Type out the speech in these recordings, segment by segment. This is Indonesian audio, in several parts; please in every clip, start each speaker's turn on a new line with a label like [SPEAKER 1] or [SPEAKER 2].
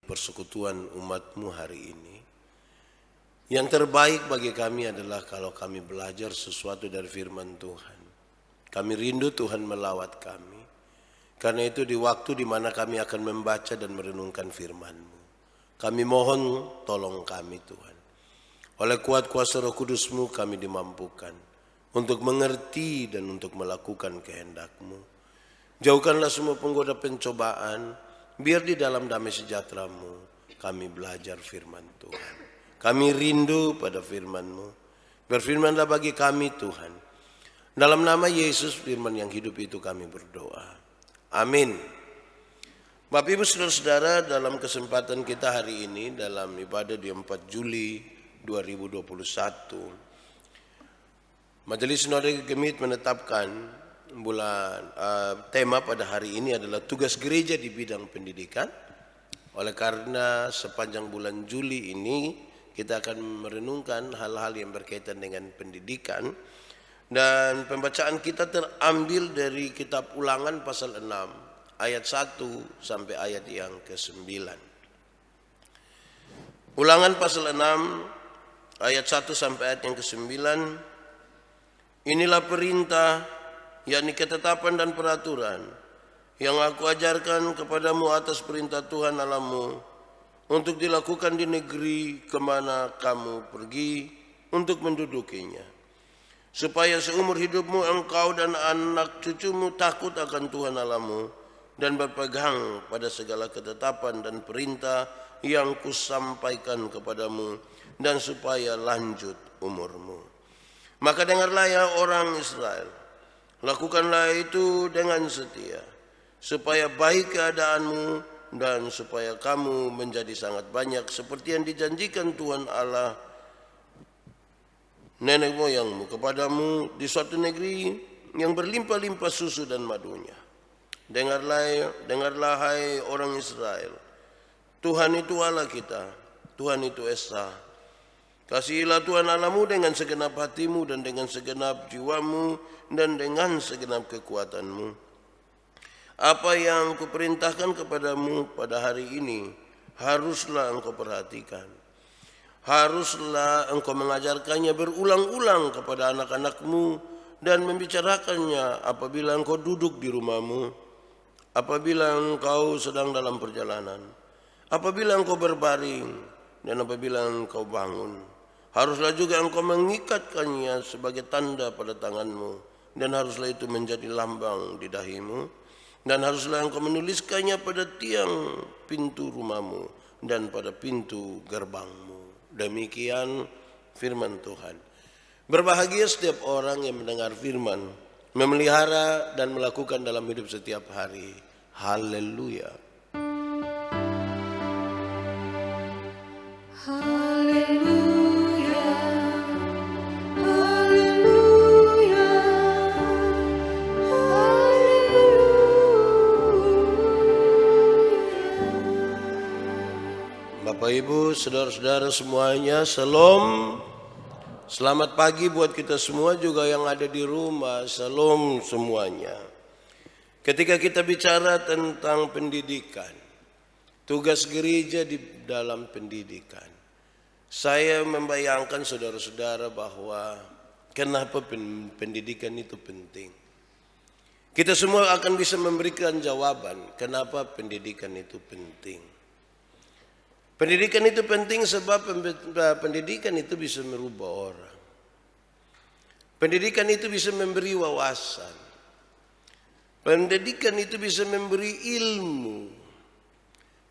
[SPEAKER 1] persekutuan umat-Mu hari ini. Yang terbaik bagi kami adalah kalau kami belajar sesuatu dari firman Tuhan. Kami rindu Tuhan melawat kami. Karena itu di waktu di mana kami akan membaca dan merenungkan firman-Mu, kami mohon tolong kami Tuhan. Oleh kuat kuasa Roh Kudus-Mu kami dimampukan untuk mengerti dan untuk melakukan kehendak-Mu. Jauhkanlah semua penggoda pencobaan, biar di dalam damai sejahtera-Mu kami belajar firman Tuhan. Kami rindu pada firman-Mu. Berfirmanlah bagi kami Tuhan. Dalam nama Yesus firman yang hidup itu kami berdoa. Amin. Bapak Ibu Saudara-saudara, dalam kesempatan kita hari ini dalam ibadah di 4 Juli 2021, Majelis Sinode Gemit menetapkan tema pada hari ini adalah tugas gereja di bidang pendidikan. Oleh karena sepanjang bulan Juli ini kita akan merenungkan hal-hal yang berkaitan dengan pendidikan. Dan pembacaan kita terambil dari kitab Ulangan pasal 6 ayat 1 sampai ayat yang ke-9. Ulangan pasal 6 ayat 1 sampai ayat yang ke-9. Inilah perintah, yakni ketetapan dan peraturan yang aku ajarkan kepadamu atas perintah Tuhan Allahmu untuk dilakukan di negeri kemana kamu pergi untuk mendudukinya. Supaya seumur hidupmu engkau dan anak cucumu takut akan Tuhan Allahmu dan berpegang pada segala ketetapan dan perintah yang kusampaikan kepadamu, dan supaya lanjut umurmu. Maka dengarlah ya orang Israel, lakukanlah itu dengan setia, supaya baik keadaanmu dan supaya kamu menjadi sangat banyak seperti yang dijanjikan Tuhan Allah nenek moyangmu kepadamu di suatu negeri yang berlimpah-limpah susu dan madunya. Dengarlah hai orang Israel, Tuhan itu Allah kita, Tuhan itu Esa. Kasihilah Tuhan Allahmu dengan segenap hatimu dan dengan segenap jiwamu dan dengan segenap kekuatanmu. Apa yang kuperintahkan kepadamu pada hari ini haruslah engkau perhatikan. Haruslah engkau mengajarkannya berulang-ulang kepada anak-anakmu dan membicarakannya apabila engkau duduk di rumahmu, apabila engkau sedang dalam perjalanan, apabila engkau berbaring, dan apabila engkau bangun. Haruslah juga engkau mengikatkannya sebagai tanda pada tanganmu, dan haruslah itu menjadi lambang di dahimu, dan haruslah engkau menuliskannya pada tiang pintu rumahmu dan pada pintu gerbangmu. Demikian firman Tuhan. Berbahagia setiap orang yang mendengar firman, memelihara dan melakukan dalam hidup setiap hari. Haleluya.
[SPEAKER 2] Haleluya. Haleluya.
[SPEAKER 1] Bapak Ibu, saudara-saudara semuanya, shalom. Selamat pagi buat kita semua juga yang ada di rumah. Shalom semuanya. Ketika kita bicara tentang pendidikan, tugas gereja di dalam pendidikan, saya membayangkan saudara-saudara bahwa kenapa pendidikan itu penting. Kita semua akan bisa memberikan jawaban kenapa pendidikan itu penting. Pendidikan itu penting sebab pendidikan itu bisa merubah orang. Pendidikan itu bisa memberi wawasan. Pendidikan itu bisa memberi ilmu.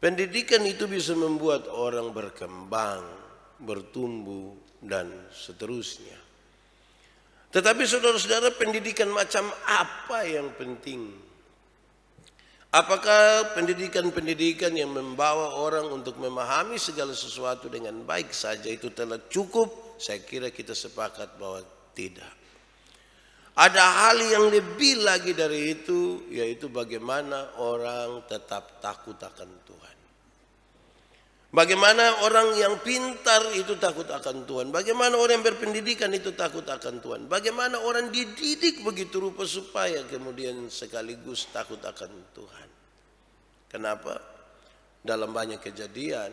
[SPEAKER 1] Pendidikan itu bisa membuat orang berkembang, bertumbuh, dan seterusnya. Tetapi saudara-saudara, pendidikan macam apa yang penting? Apakah pendidikan-pendidikan yang membawa orang untuk memahami segala sesuatu dengan baik saja itu telah cukup? Saya kira kita sepakat bahwa tidak. Ada hal yang lebih lagi dari itu, yaitu bagaimana orang tetap takut akan Tuhan. Bagaimana orang yang pintar itu takut akan Tuhan. Bagaimana orang yang berpendidikan itu takut akan Tuhan. Bagaimana orang dididik begitu rupa supaya kemudian sekaligus takut akan Tuhan. Kenapa? dalam banyak kejadian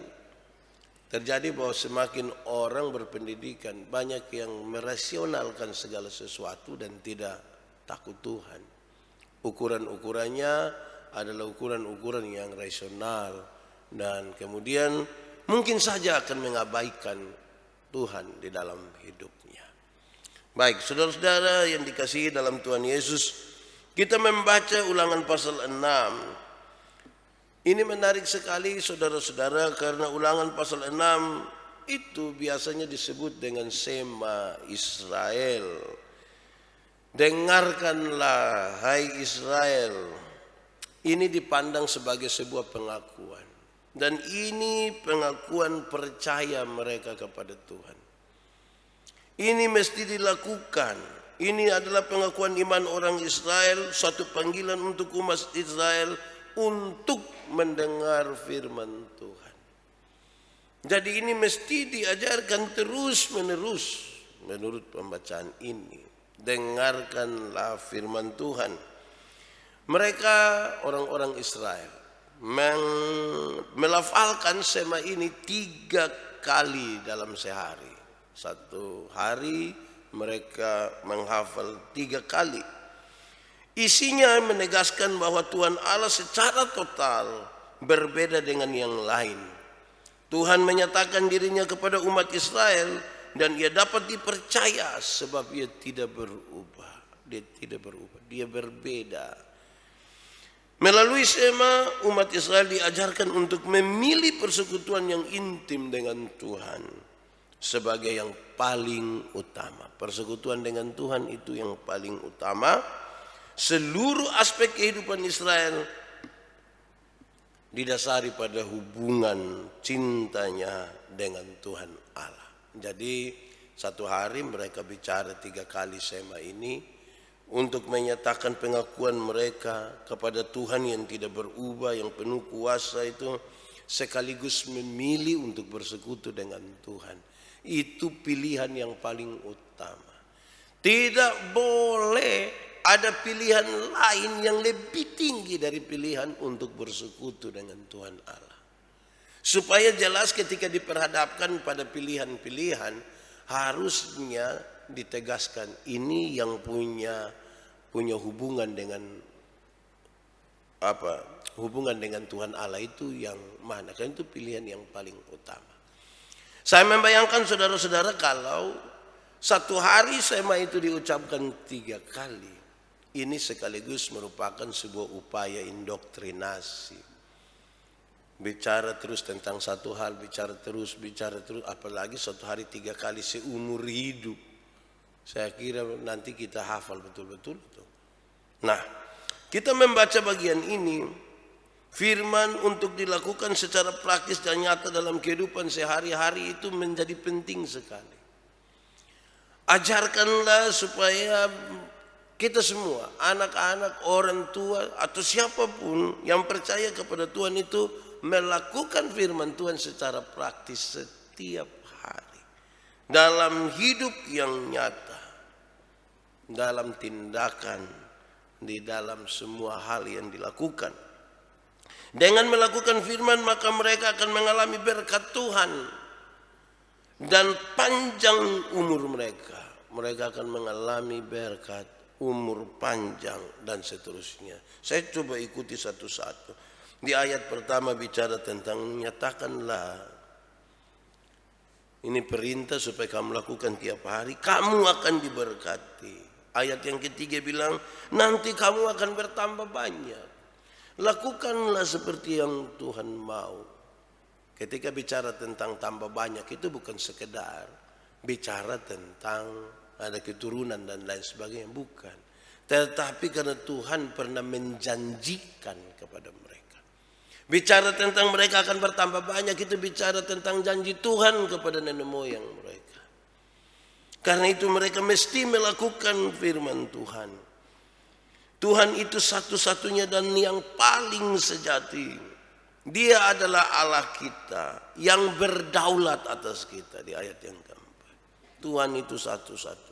[SPEAKER 1] terjadi bahwa semakin orang berpendidikan, banyak yang merasionalkan segala sesuatu dan tidak takut Tuhan. Ukuran-ukurannya adalah ukuran-ukuran yang rasional dan kemudian mungkin saja akan mengabaikan Tuhan di dalam hidupnya. Baik, saudara-saudara yang dikasihi dalam Tuhan Yesus, kita membaca Ulangan pasal 6. Ini menarik sekali saudara-saudara, karena Ulangan pasal 6 itu biasanya disebut dengan Sema Israel. Dengarkanlah hai Israel. Ini dipandang sebagai sebuah pengakuan. Dan ini pengakuan percaya mereka kepada Tuhan. Ini mesti dilakukan. Ini adalah pengakuan iman orang Israel, suatu panggilan untuk umat Israel untuk mendengar firman Tuhan. Jadi ini mesti diajarkan terus-menerus menurut pembacaan ini. Dengarkanlah firman Tuhan. Mereka orang-orang Israel melafalkan sema ini 3 kali dalam sehari. Satu hari mereka menghafal 3 kali. Isinya menegaskan bahwa Tuhan Allah secara total berbeda dengan yang lain. Tuhan menyatakan dirinya kepada umat Israel dan ia dapat dipercaya sebab ia tidak berubah. Dia tidak berubah, dia berbeda. Melalui sema, umat Israel diajarkan untuk memilih persekutuan yang intim dengan Tuhan sebagai yang paling utama. Persekutuan dengan Tuhan itu yang paling utama. Seluruh aspek kehidupan Israel didasari pada hubungan cintanya dengan Tuhan Allah. Jadi satu hari mereka bicara 3 kali sema ini untuk menyatakan pengakuan mereka kepada Tuhan yang tidak berubah, yang penuh kuasa itu, sekaligus memilih untuk bersekutu dengan Tuhan. Itu pilihan yang paling utama. Tidak boleh ada pilihan lain yang lebih tinggi dari pilihan untuk bersekutu dengan Tuhan Allah. Supaya jelas ketika diperhadapkan pada pilihan-pilihan, harusnya ditegaskan ini yang punya hubungan dengan hubungan dengan Tuhan Allah itu yang mana? Karena itu pilihan yang paling utama. Saya membayangkan saudara-saudara kalau satu hari sema itu diucapkan 3 kali, ini sekaligus merupakan sebuah upaya indoktrinasi. Bicara terus tentang satu hal, bicara terus, apalagi satu hari 3 kali seumur hidup. Saya kira nanti kita hafal betul-betul. Nah, kita membaca bagian ini, firman untuk dilakukan secara praktis dan nyata dalam kehidupan sehari-hari itu menjadi penting sekali. Ajarkanlah supaya kita semua, anak-anak, orang tua, atau siapapun yang percaya kepada Tuhan itu melakukan firman Tuhan secara praktis setiap hari. Dalam hidup yang nyata, dalam tindakan, di dalam semua hal yang dilakukan. Dengan melakukan firman maka mereka akan mengalami berkat Tuhan dan panjang umur mereka. Mereka akan mengalami berkat, umur panjang dan seterusnya. Saya coba ikuti satu-satu. Di ayat pertama bicara tentang nyatakanlah. Ini perintah supaya kamu lakukan tiap hari, kamu akan diberkati. Ayat yang ketiga bilang, nanti kamu akan bertambah banyak. Lakukanlah seperti yang Tuhan mau. Ketika bicara tentang tambah banyak itu bukan sekedar bicara tentang ada keturunan dan lain sebagainya, bukan. Tetapi karena Tuhan pernah menjanjikan kepada mereka. Bicara tentang mereka akan bertambah banyak itu bicara tentang janji Tuhan kepada nenek moyang mereka. Karena itu mereka mesti melakukan firman Tuhan. Tuhan itu satu-satunya dan yang paling sejati. Dia adalah Allah kita yang berdaulat atas kita di ayat yang keempat. Tuhan itu satu-satunya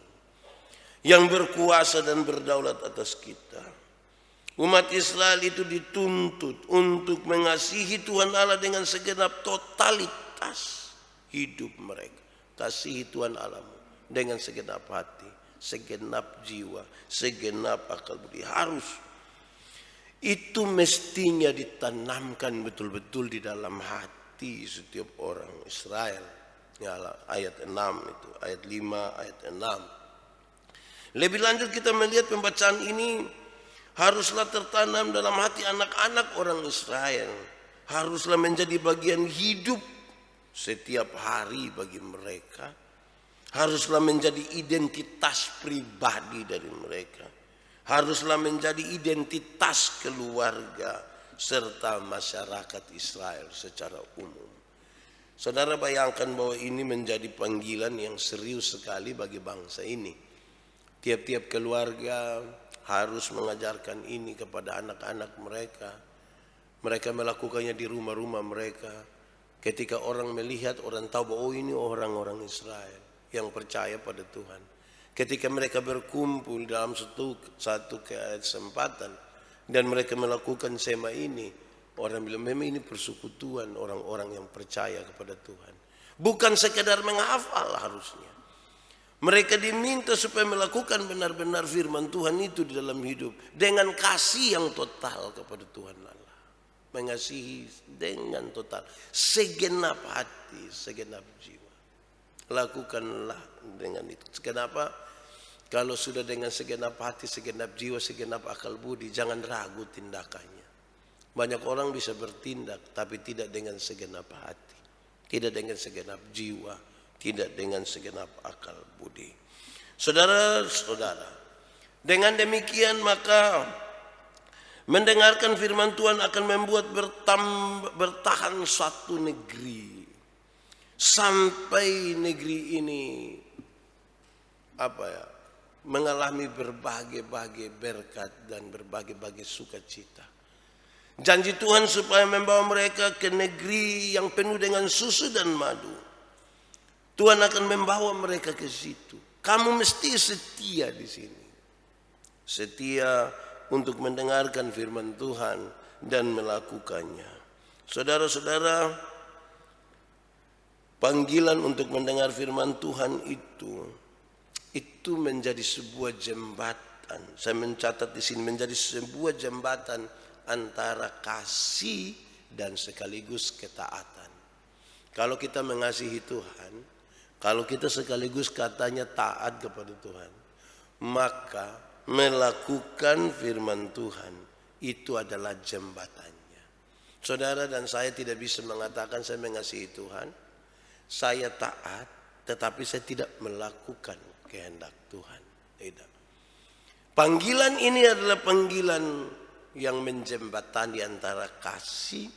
[SPEAKER 1] yang berkuasa dan berdaulat atas kita. Umat Israel itu dituntut untuk mengasihi Tuhan Allah dengan segenap totalitas hidup mereka. Kasihi Tuhan Allahmu dengan segenap hati, segenap jiwa, segenap akal budi. Harus. Itu mestinya ditanamkan betul-betul di dalam hati setiap orang Israel. Ya, ayat 6 itu, ayat 5, ayat 6. Lebih lanjut kita melihat pembacaan ini haruslah tertanam dalam hati anak-anak orang Israel. Haruslah menjadi bagian hidup setiap hari bagi mereka. Haruslah menjadi identitas pribadi dari mereka. Haruslah menjadi identitas keluarga serta masyarakat Israel secara umum. Saudara bayangkan bahwa ini menjadi panggilan yang serius sekali bagi bangsa ini. Tiap-tiap keluarga harus mengajarkan ini kepada anak-anak mereka. Mereka melakukannya di rumah-rumah mereka. Ketika orang melihat, orang tahu bahwa ini orang-orang Israel yang percaya pada Tuhan. Ketika mereka berkumpul dalam satu kesempatan dan mereka melakukan sema ini, orang bilang memang ini persekutuan orang-orang yang percaya kepada Tuhan. Bukan sekedar menghafal harusnya. Mereka diminta supaya melakukan benar-benar firman Tuhan itu di dalam hidup dengan kasih yang total kepada Tuhan Allah. Mengasihi dengan total, segenap hati, segenap jiwa. Lakukanlah dengan itu. Kenapa? Kalau sudah dengan segenap hati, segenap jiwa, segenap akal budi, jangan ragu tindakannya. Banyak orang bisa bertindak tapi tidak dengan segenap hati, tidak dengan segenap jiwa, tidak dengan segenap akal budi. Saudara-saudara, dengan demikian maka mendengarkan firman Tuhan akan membuat bertahan satu negeri. Sampai negeri ini mengalami berbagai-bagai berkat dan berbagai-bagai sukacita. Janji Tuhan supaya membawa mereka ke negeri yang penuh dengan susu dan madu. Tuhan akan membawa mereka ke situ. Kamu mesti setia di sini. Setia untuk mendengarkan firman Tuhan dan melakukannya. Saudara-saudara, panggilan untuk mendengar firman Tuhan itu menjadi sebuah jembatan. Saya mencatat di sini menjadi sebuah jembatan antara kasih dan sekaligus ketaatan. Kalau kita mengasihi Tuhan, kalau kita sekaligus katanya taat kepada Tuhan, maka melakukan firman Tuhan itu adalah jembatannya. Saudara dan saya tidak bisa mengatakan saya mengasihi Tuhan, saya taat, tetapi saya tidak melakukan kehendak Tuhan. Tidak. Panggilan ini adalah panggilan yang menjembatani antara kasih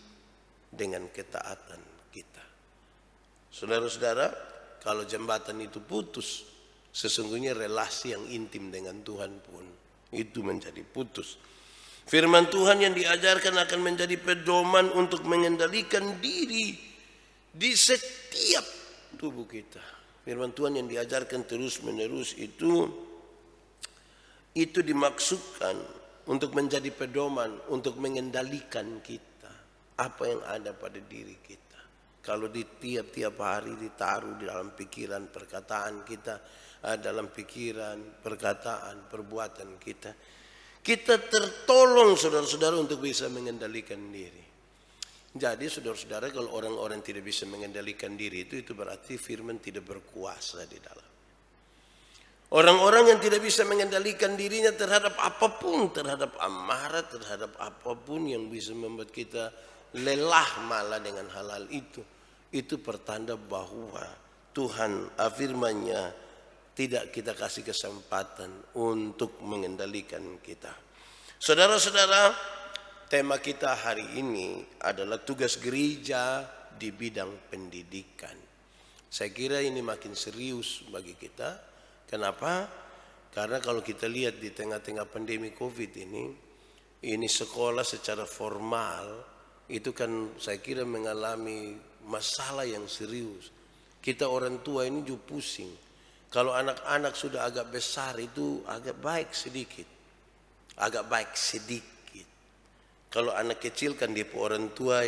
[SPEAKER 1] dengan ketaatan kita. Saudara-saudara, kalau jembatan itu putus, sesungguhnya relasi yang intim dengan Tuhan pun itu menjadi putus. Firman Tuhan yang diajarkan akan menjadi pedoman untuk mengendalikan diri di setiap tubuh kita. Firman Tuhan yang diajarkan terus-menerus itu dimaksudkan untuk menjadi pedoman, untuk mengendalikan kita. Apa yang ada pada diri kita. Kalau di tiap-tiap hari ditaruh di dalam pikiran, perkataan kita, dalam pikiran, perkataan, perbuatan kita, kita tertolong saudara-saudara untuk bisa mengendalikan diri. Jadi saudara-saudara, kalau orang-orang tidak bisa mengendalikan diri itu berarti firman tidak berkuasa di dalam. Orang-orang yang tidak bisa mengendalikan dirinya terhadap apapun, terhadap amarah, terhadap apapun yang bisa membuat kita lelah malah dengan hal-hal itu pertanda bahwa Tuhan firman-Nya tidak kita kasih kesempatan untuk mengendalikan kita. Saudara-saudara, tema kita hari ini adalah tugas gereja di bidang pendidikan. Saya kira ini makin serius bagi kita. Kenapa? Karena kalau kita lihat di tengah-tengah pandemi COVID ini sekolah secara formal itu kan saya kira mengalami masalah yang serius. Kita orang tua ini juga pusing. Kalau anak-anak sudah agak besar itu agak baik sedikit. Kalau anak kecil kan dia orang tua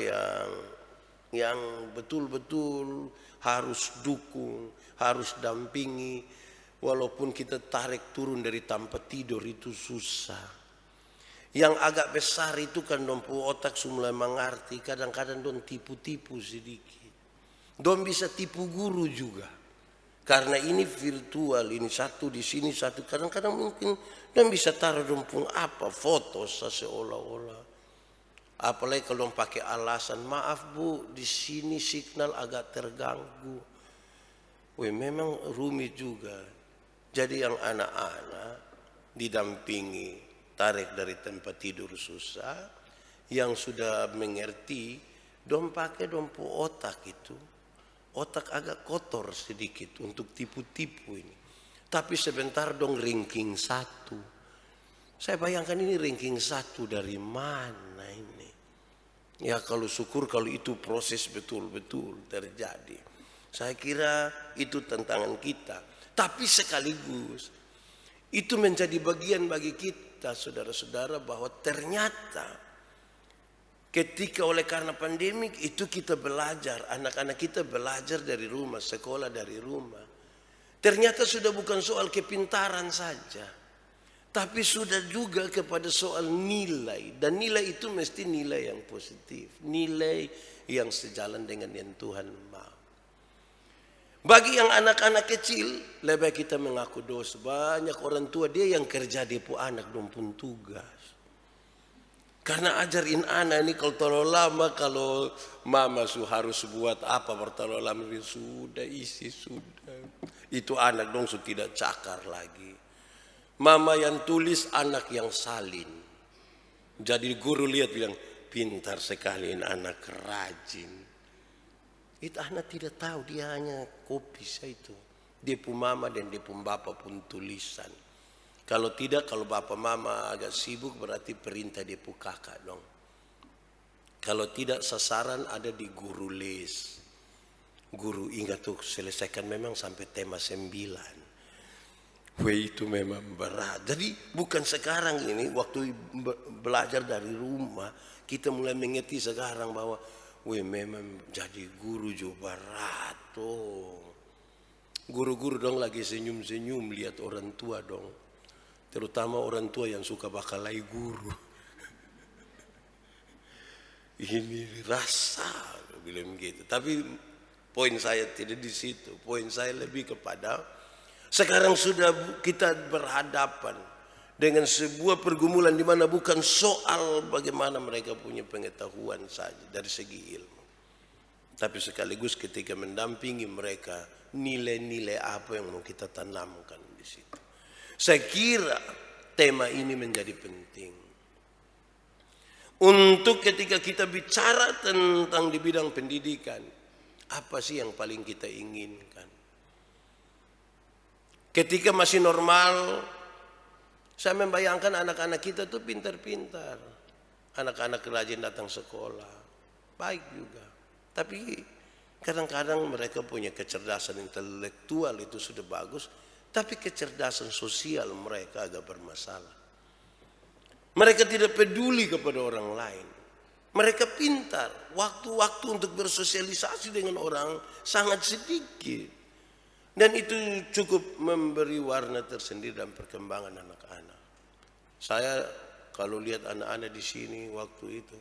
[SPEAKER 1] yang betul-betul harus dukung, harus dampingi. Walaupun kita tarik turun dari tanpa tidur itu susah. Yang agak besar itu kan dompu otak mulai mengerti. Kadang-kadang don tipu-tipu sedikit. Don bisa tipu guru juga. Karena ini virtual, ini satu di sini satu. Kadang-kadang mungkin don bisa taruh dompung apa foto seolah-olah. Apalagi kalau pakai alasan, maaf bu, di sini signal agak terganggu. Memang rumit juga. Jadi yang anak-anak didampingi, tarik dari tempat tidur susah, yang sudah mengerti, dong pakai dompu otak itu. Otak agak kotor sedikit untuk tipu-tipu ini. Tapi sebentar dong ranking 1. Saya bayangkan ini ranking 1 dari mana ini? Ya kalau syukur kalau itu proses betul-betul terjadi. Saya kira itu tantangan kita. Tapi sekaligus itu menjadi bagian bagi kita saudara-saudara bahwa ternyata ketika oleh karena pandemik itu kita belajar. Anak-anak kita belajar dari rumah, sekolah dari rumah. Ternyata sudah bukan soal kepintaran saja. Tapi sudah juga kepada soal nilai. Dan nilai itu mesti nilai yang positif. Nilai yang sejalan dengan yang Tuhan mau. Bagi yang anak-anak kecil, lebih kita mengaku dosa. Banyak orang tua dia yang kerja di pu anak dong pun tugas. Karena ajarin anak ini kalau terlalu lama, kalau mama harus buat apa terlalu lama, sudah isi sudah. Itu anak dong tidak cakar lagi. Mama yang tulis, anak yang salin. Jadi guru lihat bilang, pintar sekali ini anak rajin. Itu anak tidak tahu, dia hanya kopi itu. Dia pun mama dan dia pun bapak pun tulisan. Kalau tidak, kalau bapak mama agak sibuk berarti perintah dia pun kakak dong. Kalau tidak sasaran ada di guru les. Guru ingat tuh selesaikan memang sampai tema 9. Itu memang berat. Jadi bukan sekarang ini waktu belajar dari rumah kita mulai mengerti sekarang bahwa memang jadi guru juga berat tuh. Guru-guru dong lagi senyum-senyum lihat orang tua dong. Terutama orang tua yang suka bakalai guru. Ini rasa bilang gitu. Tapi poin saya tidak di situ. Poin saya lebih kepada sekarang sudah kita berhadapan dengan sebuah pergumulan di mana bukan soal bagaimana mereka punya pengetahuan saja dari segi ilmu. Tapi sekaligus ketika mendampingi mereka, nilai-nilai apa yang mau kita tanamkan di situ. Saya kira tema ini menjadi penting. Untuk ketika kita bicara tentang di bidang pendidikan, apa sih yang paling kita inginkan? Ketika masih normal, saya membayangkan anak-anak kita tuh pintar-pintar. Anak-anak rajin datang sekolah. Baik juga. Tapi kadang-kadang mereka punya kecerdasan intelektual itu sudah bagus. Tapi kecerdasan sosial mereka agak bermasalah. Mereka tidak peduli kepada orang lain. Mereka pintar. Waktu-waktu untuk bersosialisasi dengan orang sangat sedikit. Dan itu cukup memberi warna tersendiri dalam perkembangan anak-anak. Saya kalau lihat anak-anak di sini waktu itu,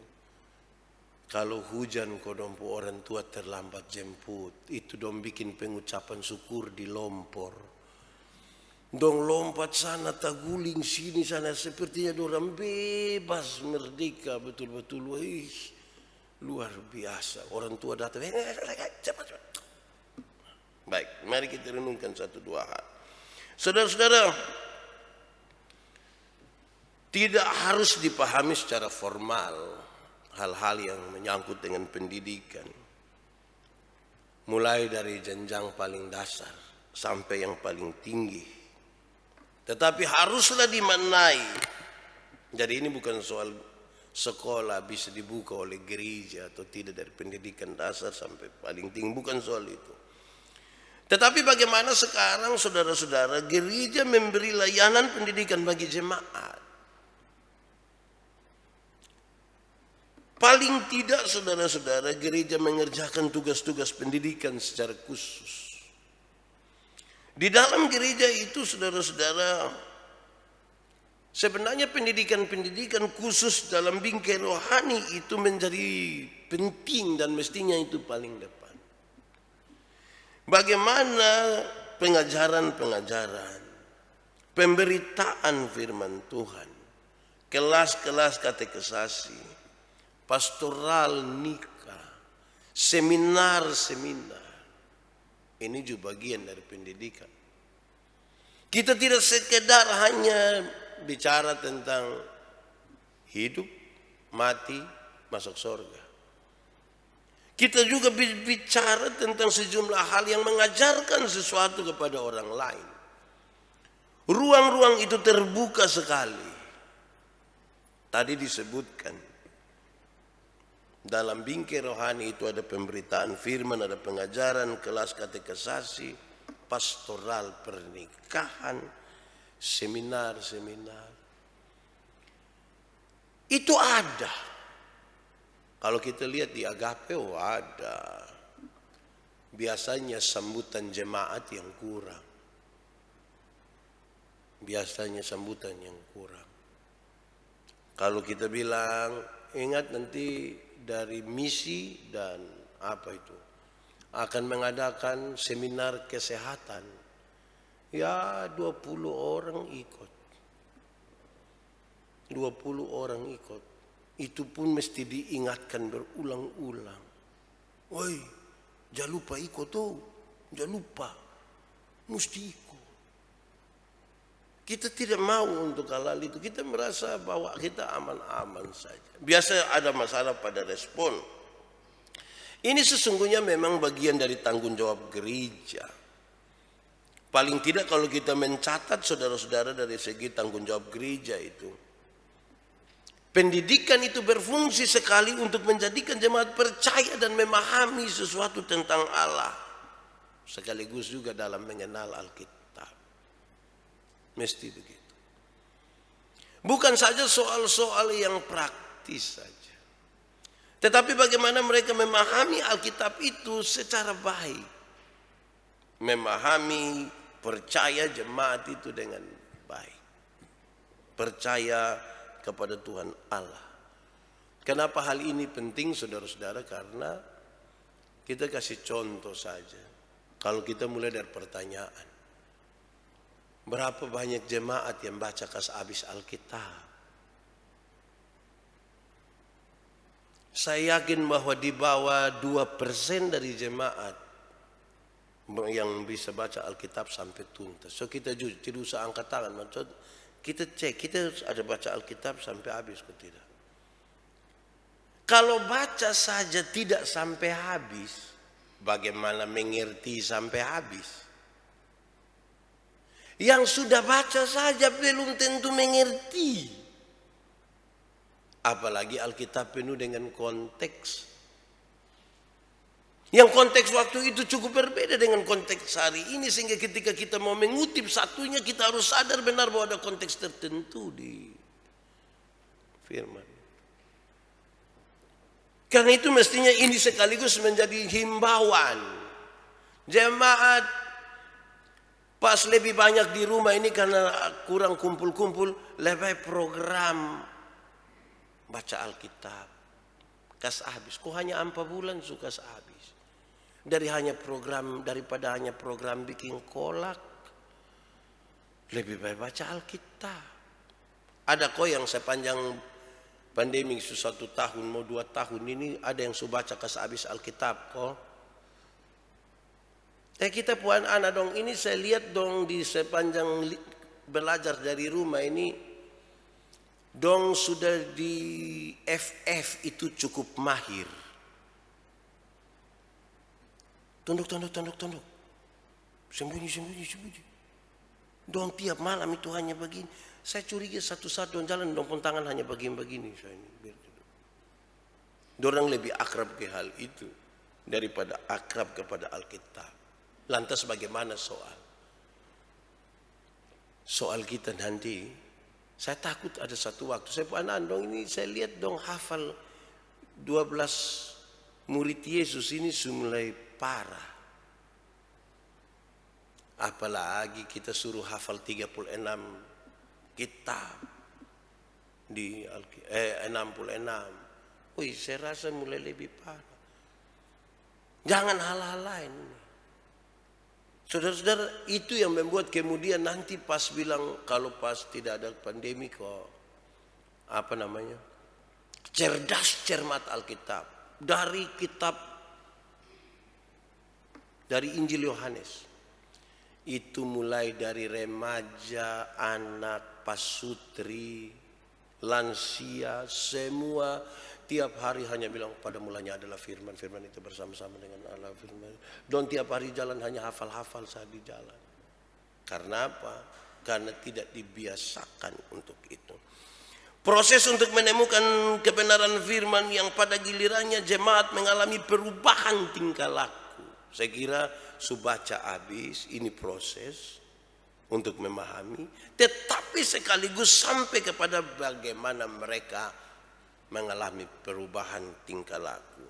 [SPEAKER 1] kalau hujan kodompu orang tua terlambat jemput, itu dong bikin pengucapan syukur di lompor. Dong lompat sana, taguling sini sana, sepertinya orang bebas merdeka betul-betul. Luar biasa. Orang tua datang, cepat. Baik, mari kita renungkan 1-2 hal. Saudara-saudara, tidak harus dipahami secara formal hal-hal yang menyangkut dengan pendidikan. Mulai dari jenjang paling dasar sampai yang paling tinggi. Tetapi haruslah dimaknai. Jadi ini bukan soal sekolah bisa dibuka oleh gereja atau tidak, dari pendidikan dasar sampai paling tinggi, bukan soal itu. Tetapi bagaimana sekarang saudara-saudara gereja memberi layanan pendidikan bagi jemaat. Paling tidak saudara-saudara, gereja mengerjakan tugas-tugas pendidikan secara khusus. Di dalam gereja itu saudara-saudara, sebenarnya pendidikan-pendidikan khusus dalam bingkai rohani itu menjadi penting dan mestinya itu paling depan. Bagaimana pengajaran-pengajaran, pemberitaan firman Tuhan, kelas-kelas katekisasi, pastoral nikah, seminar-seminar. Ini juga bagian dari pendidikan. Kita tidak sekedar hanya bicara tentang hidup, mati, masuk surga. Kita juga bicara tentang sejumlah hal yang mengajarkan sesuatu kepada orang lain. Ruang-ruang itu terbuka sekali. Tadi disebutkan, dalam bingkai rohani itu ada pemberitaan firman, ada pengajaran, kelas katekisasi, pastoral pernikahan, seminar-seminar. Itu ada. Kalau kita lihat di Agape, ada. Biasanya sambutan jemaat yang kurang. Biasanya sambutan yang kurang. Kalau kita bilang, ingat nanti dari misi dan apa itu akan mengadakan seminar kesehatan, ya 20 orang ikut, 20 orang ikut. Itu pun mesti diingatkan berulang-ulang. Woi, jangan lupa ikut tuh, jangan lupa, mesti ikut. Kita tidak mau untuk hal itu. Kita merasa bahwa kita aman-aman saja. Biasa ada masalah pada respon. Ini sesungguhnya memang bagian dari tanggung jawab gereja. Paling tidak kalau kita mencatat saudara-saudara dari segi tanggung jawab gereja itu. Pendidikan itu berfungsi sekali untuk menjadikan jemaat percaya dan memahami sesuatu tentang Allah. Sekaligus juga dalam mengenal Alkitab. Mesti begitu. Bukan saja soal-soal yang praktis saja, tetapi bagaimana mereka memahami Alkitab itu secara baik. Memahami, percaya jemaat itu dengan baik. Percaya kepada Tuhan Allah. Kenapa hal ini penting saudara-saudara? Karena kita kasih contoh saja. Kalau kita mulai dari pertanyaan. Berapa banyak jemaat yang baca kas habis Alkitab? Saya yakin bahwa di bawah 2% dari jemaat yang bisa baca Alkitab sampai tuntas. So kita tidak usah angkat tangan. Maksud kita cek, kita ada baca Alkitab sampai habis atau tidak. Kalau baca saja tidak sampai habis, bagaimana mengerti sampai habis? Yang sudah baca saja belum tentu mengerti. Apalagi Alkitab penuh dengan konteks. Yang konteks waktu itu cukup berbeda dengan konteks hari ini. Sehingga ketika kita mau mengutip satunya, kita harus sadar benar bahwa ada konteks tertentu di firman. Karena itu mestinya ini sekaligus menjadi himbauan. Jemaat pas lebih banyak di rumah ini karena kurang kumpul-kumpul, lebih program baca Alkitab. Kas habis. Kok hanya 4 bulan suka habis. Daripada hanya program bikin kolak, lebih baik baca Alkitab. Ada kok yang sepanjang pandemi 1 tahun mau 2 tahun ini ada yang sudah baca kas habis Alkitab kok. Kita puan anak dong, ini saya lihat dong di sepanjang belajar dari rumah ini, dong sudah di FF itu cukup mahir. Tunduk. Sembunyi. Dong tiap malam itu hanya begini. Saya curiga satu-satu jalan dong pun tangan hanya begini. Dorang lebih akrab ke hal itu daripada akrab kepada Alkitab. Lantas bagaimana soal kita nanti? Saya takut ada satu waktu saya andong ini saya lihat dong hafal 12 murid Yesus ini mulai parah. Apalagi kita suruh hafal 36 kitab di 66. Wih, saya rasa mulai lebih parah. Jangan hal-hal lain. Saudara-saudara, itu yang membuat kemudian nanti pas bilang kalau pas tidak ada pandemi kok cerdas cermat Alkitab dari Injil Yohanes. Itu mulai dari remaja, anak, pasutri, lansia, semua tiap hari hanya bilang pada mulanya adalah firman. Firman itu bersama-sama dengan Allah. Firman. Dan tiap hari jalan hanya hafal-hafal saat di jalan. Karena apa? Karena tidak dibiasakan untuk itu. Proses untuk menemukan kebenaran firman yang pada gilirannya jemaat mengalami perubahan tingkah laku. Saya kira baca habis, ini proses untuk memahami, tetapi sekaligus sampai kepada bagaimana mereka mengalami perubahan tingkah laku.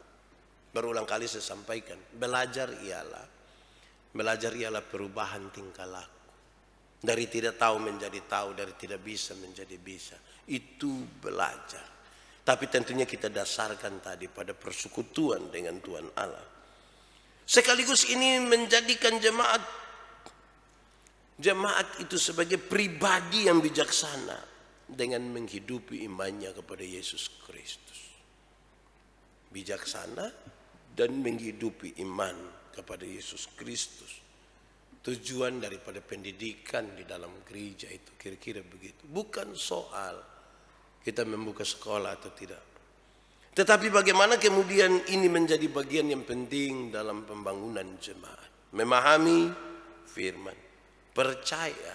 [SPEAKER 1] Berulang kali saya sampaikan, belajar ialah perubahan tingkah laku. Dari tidak tahu menjadi tahu, dari tidak bisa menjadi bisa. Itu belajar. Tapi tentunya kita dasarkan tadi pada persekutuan dengan Tuhan Allah. Sekaligus ini menjadikan jemaat itu sebagai pribadi yang bijaksana dengan menghidupi imannya kepada Yesus Kristus. Bijaksana dan menghidupi iman kepada Yesus Kristus. Tujuan daripada pendidikan di dalam gereja itu kira-kira begitu. Bukan soal kita membuka sekolah atau tidak. Tetapi bagaimana kemudian ini menjadi bagian yang penting dalam pembangunan jemaat. Memahami firman, percaya,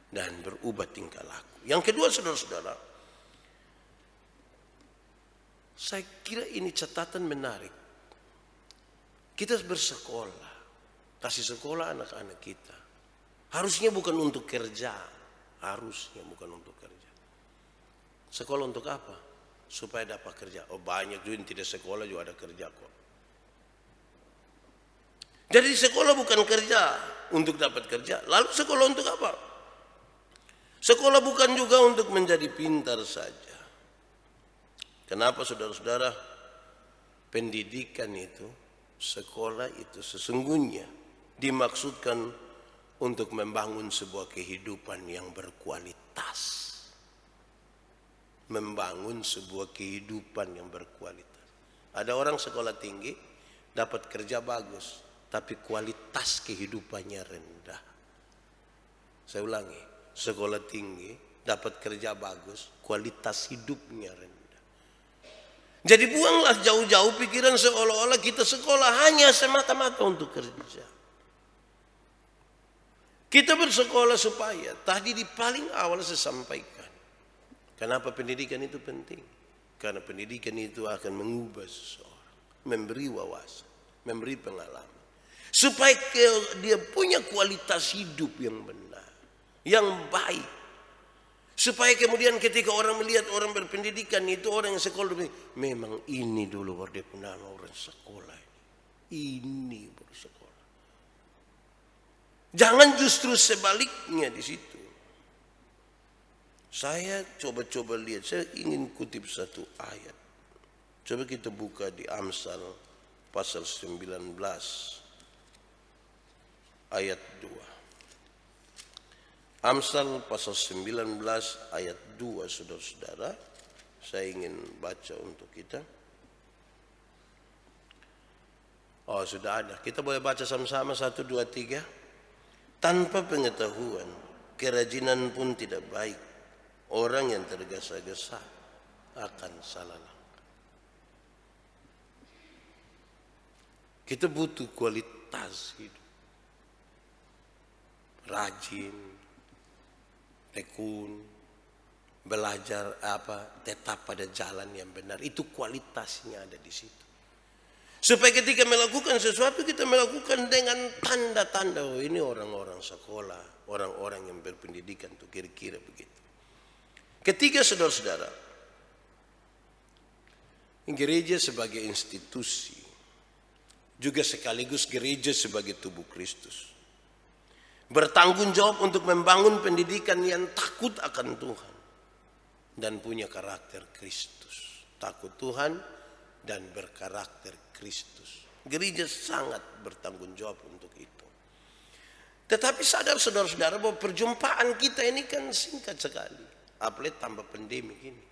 [SPEAKER 1] dan berubah tingkah laku. Yang kedua, saudara-saudara, saya kira ini catatan menarik. Kita bersekolah, kasih sekolah anak-anak kita. Harusnya bukan untuk kerja. Harusnya bukan untuk kerja. Sekolah untuk apa? Supaya dapat kerja. Oh, banyak juga yang tidak sekolah juga ada kerja kok. Jadi sekolah bukan kerja untuk dapat kerja. Lalu sekolah untuk apa? Sekolah bukan juga untuk menjadi pintar saja. Kenapa saudara-saudara? Pendidikan itu, sekolah itu sesungguhnya dimaksudkan untuk membangun sebuah kehidupan yang berkualitas. Membangun sebuah kehidupan yang berkualitas. Ada orang sekolah tinggi, dapat kerja bagus, tapi kualitas kehidupannya rendah. Saya ulangi, sekolah tinggi, dapat kerja bagus, kualitas hidupnya rendah. Jadi buanglah jauh-jauh pikiran seolah-olah kita sekolah hanya semata-mata untuk kerja. Kita bersekolah supaya, tadi di paling awal saya sampaikan, kenapa pendidikan itu penting? Karena pendidikan itu akan mengubah seseorang, memberi wawasan, memberi pengalaman. Supaya dia punya kualitas hidup yang benar, yang baik. Supaya kemudian ketika orang melihat orang berpendidikan itu, orang yang sekolah, memang ini dulu dia pernah orang sekolah. Ini bersekolah. Jangan justru sebaliknya di situ. Saya coba lihat, saya ingin kutip satu ayat. Coba kita buka di Amsal pasal 19 ayat 2. Amsal pasal 19 ayat 2, saudara-saudara. Saya ingin baca untuk kita. Oh, sudah ada. Kita boleh baca sama-sama 1, 2, 3. Tanpa pengetahuan, kerajinan pun tidak baik. Orang yang tergesa-gesa akan salah langkah. Kita butuh kualitas hidup. Rajin, tekun, belajar tetap pada jalan yang benar. Itu kualitasnya ada di situ. Supaya ketika melakukan sesuatu, kita melakukan dengan tanda-tanda. Oh, ini orang-orang sekolah, orang-orang yang berpendidikan tuh kira-kira begitu. Ketiga, saudara-saudara, gereja sebagai institusi, juga sekaligus gereja sebagai tubuh Kristus. Bertanggung jawab untuk membangun pendidikan yang takut akan Tuhan dan punya karakter Kristus. Takut Tuhan dan berkarakter Kristus. Gereja sangat bertanggung jawab untuk itu. Tetapi sadar saudara-saudara bahwa perjumpaan kita ini kan singkat sekali. Apalagi tambah pandemi ini.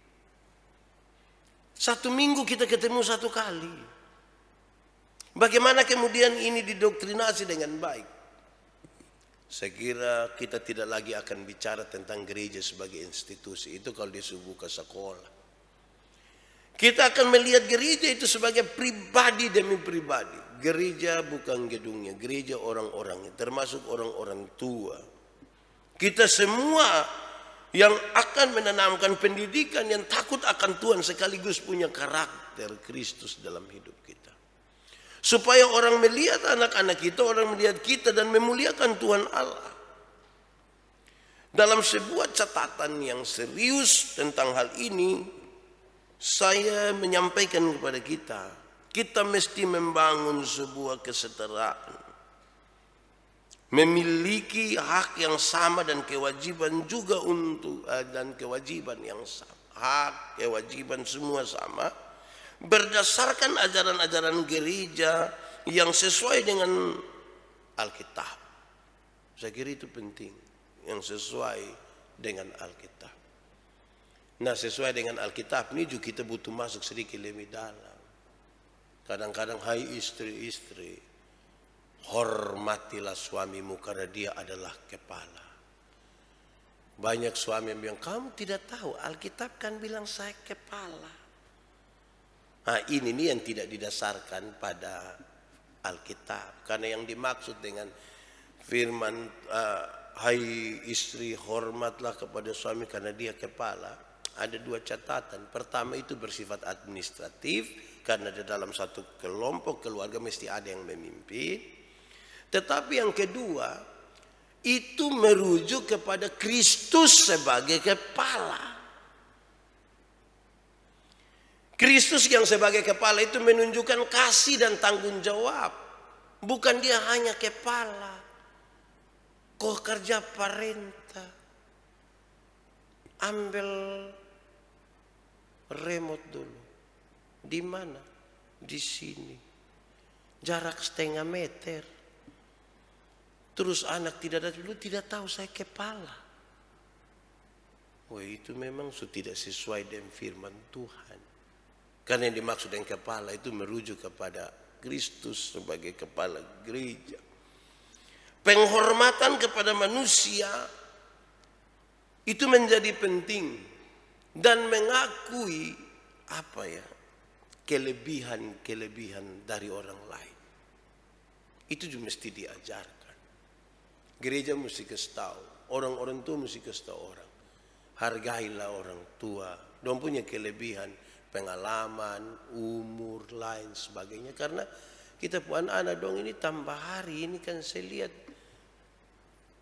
[SPEAKER 1] 1 minggu kita ketemu 1 kali. Bagaimana kemudian ini didoktrinasi dengan baik? Saya kira kita tidak lagi akan bicara tentang gereja sebagai institusi. Itu kalau disuruh ke sekolah. Kita akan melihat gereja itu sebagai pribadi demi pribadi. Gereja bukan gedungnya, gereja orang-orangnya, termasuk orang-orang tua. Kita semua yang akan menanamkan pendidikan yang takut akan Tuhan sekaligus punya karakter Kristus dalam hidup kita. Supaya orang melihat anak-anak kita, orang melihat kita dan memuliakan Tuhan Allah. Dalam sebuah catatan yang serius tentang hal ini, saya menyampaikan kepada kita mesti membangun sebuah kesetaraan. Memiliki hak yang sama dan kewajiban juga dan kewajiban yang sama. Hak, kewajiban semua sama. Berdasarkan ajaran-ajaran gereja yang sesuai dengan Alkitab. Saya kira itu penting. Yang sesuai dengan Alkitab. Nah, sesuai dengan Alkitab ini juga kita butuh masuk sedikit lebih dalam. Kadang-kadang, hai istri-istri, hormatilah suamimu karena dia adalah kepala. Banyak suami yang bilang, kamu tidak tahu, Alkitab kan bilang saya kepala. Nah, ini nih yang tidak didasarkan pada Alkitab. Karena yang dimaksud dengan firman, hai istri, hormatlah kepada suami karena dia kepala. Ada 2 catatan. Pertama itu bersifat administratif, karena di dalam satu kelompok keluarga mesti ada yang memimpin. Tetapi yang kedua, itu merujuk kepada Kristus sebagai kepala. Kristus yang sebagai kepala itu menunjukkan kasih dan tanggung jawab. Bukan dia hanya kepala. Kau kerja parenta. Ambil remote dulu. Di mana? Di sini. Jarak 1/2 meter. Terus anak tidak ada dulu, tidak tahu saya kepala. Wah, itu memang tidak sesuai dengan firman Tuhan. Karena yang dimaksud dengan kepala itu merujuk kepada Kristus sebagai kepala gereja. Penghormatan kepada manusia itu menjadi penting dan mengakui kelebihan dari orang lain. Itu juga mesti diajarkan. Gereja mesti kasih tahu, orang-orang tua mesti kasih tahu orang. Hargailah orang tua, dong punya kelebihan, pengalaman, umur, lain sebagainya. Karena kita puan anak dong ini tambah hari ini kan saya lihat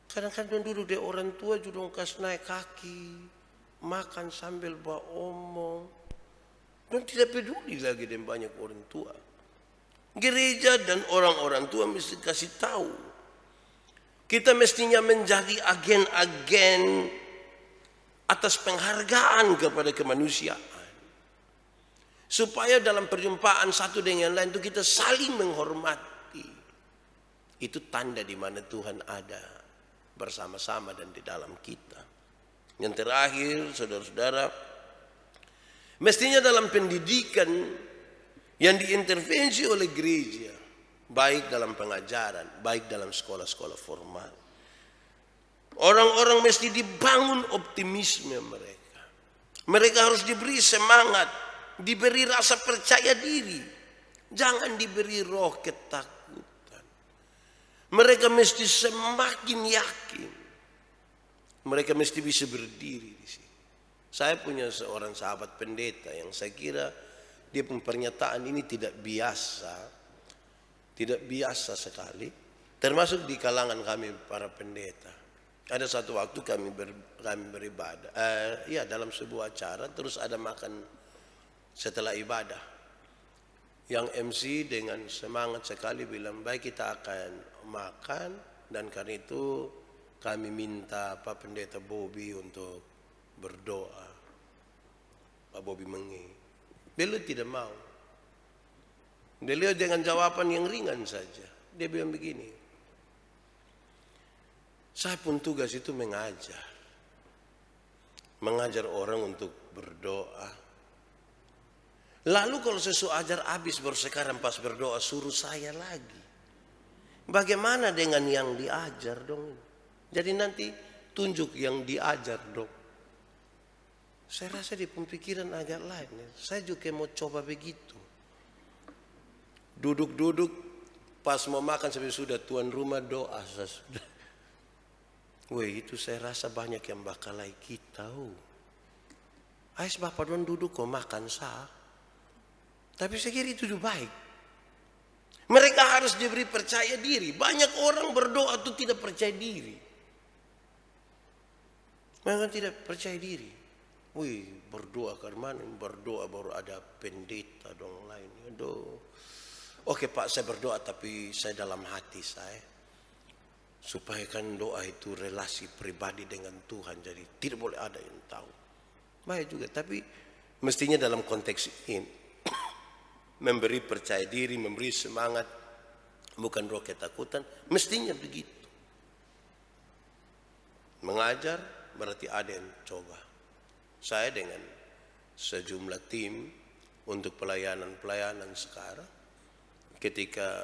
[SPEAKER 1] kadang-kadang duduk di orang tua juga dong kas naik kaki, makan sambil omong. Dong tidak peduli lagi dengan banyak orang tua. Gereja dan orang-orang tua mesti kasih tahu. Kita mestinya menjadi agen-agen atas penghargaan kepada kemanusiaan. Supaya dalam perjumpaan satu dengan lain itu kita saling menghormati. Itu tanda di mana Tuhan ada bersama-sama dan di dalam kita. Yang terakhir, saudara-saudara, mestinya dalam pendidikan yang diintervensi oleh gereja, baik dalam pengajaran, baik dalam sekolah-sekolah formal, orang-orang mesti dibangun optimisme mereka. Mereka harus diberi semangat, diberi rasa percaya diri. Jangan diberi roh ketakutan. Mereka mesti semakin yakin. Mereka mesti bisa berdiri di sini. Saya punya seorang sahabat pendeta yang saya kira dia pun pernyataan ini tidak biasa sekali, termasuk di kalangan kami para pendeta. Ada satu waktu kami beribadah, dalam sebuah acara, terus ada makan setelah ibadah. Yang MC dengan semangat sekali bilang, baik kita akan makan, dan karena itu kami minta Pak Pendeta Bobby untuk berdoa. Pak Bobby Menge. Beliau tidak mau. Beliau dengan jawaban yang ringan saja. Dia bilang begini, saya pun tugas itu mengajar. Mengajar orang untuk berdoa. Lalu kalau sesuatu ajar habis baru sekarang pas berdoa suruh saya lagi. Bagaimana dengan yang diajar dong? Jadi nanti tunjuk yang diajar dong. Saya rasa di pemikiran agak lain. Saya juga mau coba begitu. Duduk-duduk pas mau makan sampai sudah tuan rumah doa. Weh, itu saya rasa banyak yang bakalai kita. Ais bapak don duduk kok makan sah. Tapi saya kira itu juga baik. Mereka harus diberi percaya diri. Banyak orang berdoa itu tidak percaya diri. Mereka tidak percaya diri. Wih, berdoa ke mana? Berdoa baru ada pendeta dong lain. Aduh. Oke Pak, saya berdoa tapi saya dalam hati saya. Supaya kan doa itu relasi pribadi dengan Tuhan. Jadi tidak boleh ada yang tahu. Baik juga, tapi mestinya dalam konteks ini. Memberi percaya diri, memberi semangat, bukan roh ketakutan, mestinya begitu. Mengajar berarti ada yang coba. Saya dengan sejumlah tim untuk pelayanan sekarang, ketika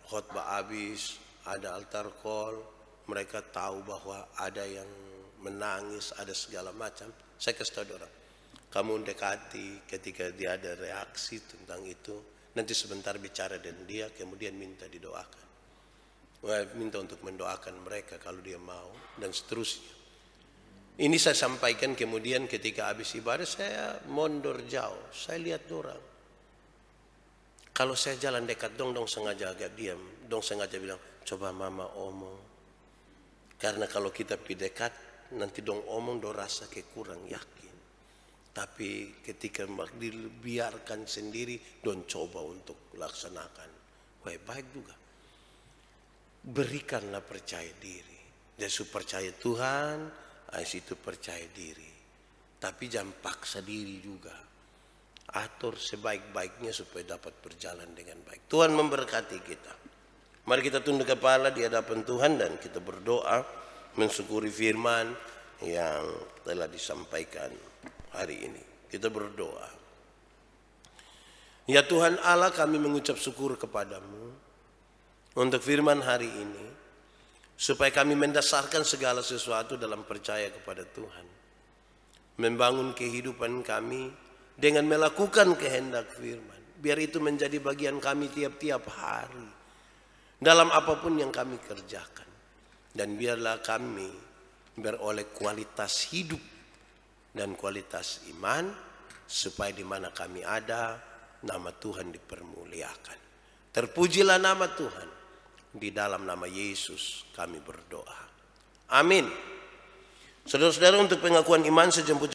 [SPEAKER 1] khotbah habis, ada altar call, mereka tahu bahwa ada yang menangis, ada segala macam. Saya kasih tahu orang, kamu dekati ketika dia ada reaksi tentang itu. Nanti sebentar bicara dengan dia, kemudian minta didoakan. Minta untuk mendoakan mereka kalau dia mau, dan seterusnya. Ini saya sampaikan kemudian ketika habis ibadah saya mondor jauh. Saya lihat orang. Kalau saya jalan dekat dong sengaja agak diam. Dong sengaja bilang, coba mama omong. Karena kalau kita pergi dekat, nanti dong omong dong rasa kekurang yakin. Tapi ketika dibiarkan sendiri, don coba untuk laksanakan. Wah, baik juga. Berikanlah percaya diri. Yesus percaya Tuhan, Ais itu percaya diri. Tapi jangan paksa diri juga. Atur sebaik-baiknya supaya dapat berjalan dengan baik. Tuhan memberkati kita. Mari kita tunduk kepala di hadapan Tuhan dan kita berdoa mensyukuri firman yang telah disampaikan hari ini. Kita berdoa. Ya Tuhan Allah, kami mengucap syukur kepadamu untuk firman hari ini, supaya kami mendasarkan segala sesuatu dalam percaya kepada Tuhan, membangun kehidupan kami dengan melakukan kehendak firman. Biar itu menjadi bagian kami tiap-tiap hari dalam apapun yang kami kerjakan, dan biarlah kami beroleh kualitas hidup dan kualitas iman, supaya di mana kami ada, nama Tuhan dipermuliakan. Terpujilah nama Tuhan. Di dalam nama Yesus kami berdoa. Amin. Saudara-saudara, untuk pengakuan iman sejemput